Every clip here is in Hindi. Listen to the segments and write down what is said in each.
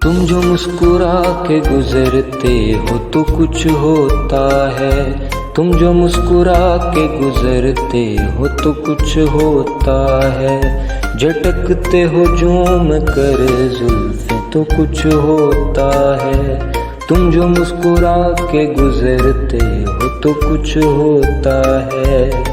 तुम जो मुस्कुरा के गुजरते हो तो कुछ होता है। तुम जो मुस्कुरा के गुजरते हो तो कुछ होता है। झटकते हो झूम कर जुल्फे तो कुछ होता है। तुम जो मुस्कुरा के गुजरते हो तो कुछ होता है।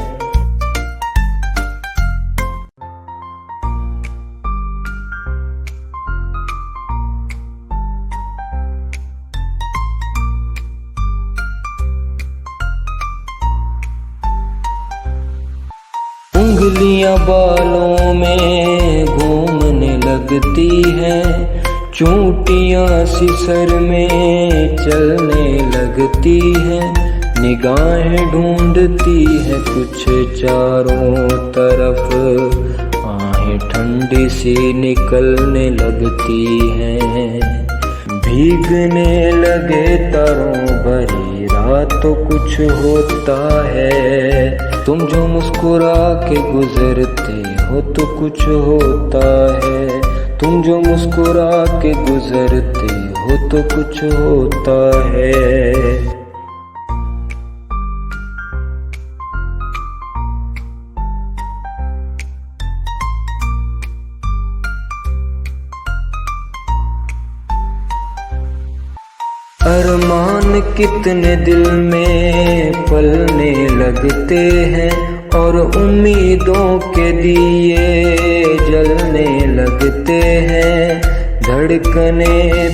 उंगलियां बालों में घूमने लगती हैं, चूंटियां सी सर में चलने लगती हैं। निगाहें ढूंढती है कुछ चारों तरफ, आहें ठंडी सी निकलने लगती हैं। भीगने लगे तारों भरी रात तो कुछ होता है। तुम जो मुस्कुरा के गुजरते हो तो कुछ होता है। तुम जो मुस्कुरा के गुजरते हो तो कुछ होता है। अरमान कितने दिल में पलने लगते हैं और उम्मीदों के दिए जलने लगते हैं। धड़कने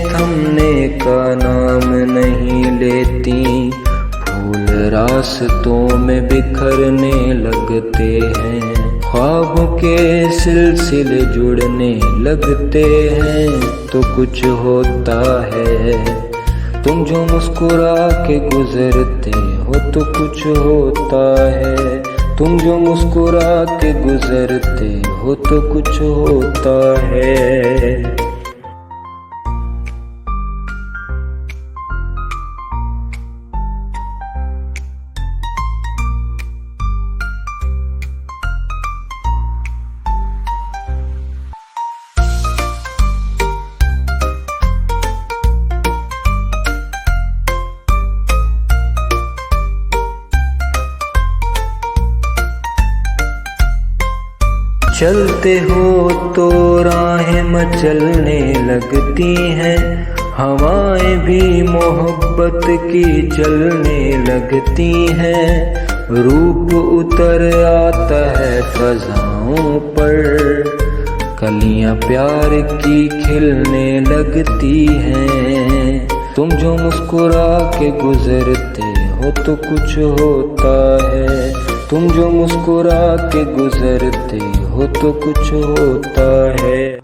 थमने का नाम नहीं लेती, फूल रास्तों में बिखरने लगते हैं। ख्वाबों के सिलसिले जुड़ने लगते हैं तो कुछ होता है। तुम जो मुस्कुरा के गुजरते हो तो कुछ होता है। तुम जो मुस्कुरा के गुजरते हो तो कुछ होता है। चलते हो तो राहें मचलने लगती हैं, हवाएं भी मोहब्बत की चलने लगती हैं। रूप उतर आता है फज़ाओं पर, कलियां प्यार की खिलने लगती हैं। तुम जो मुस्कुरा के गुजरते हो तो कुछ होता है। तुम जो मुस्कुरा के गुजरते हो तो कुछ होता है।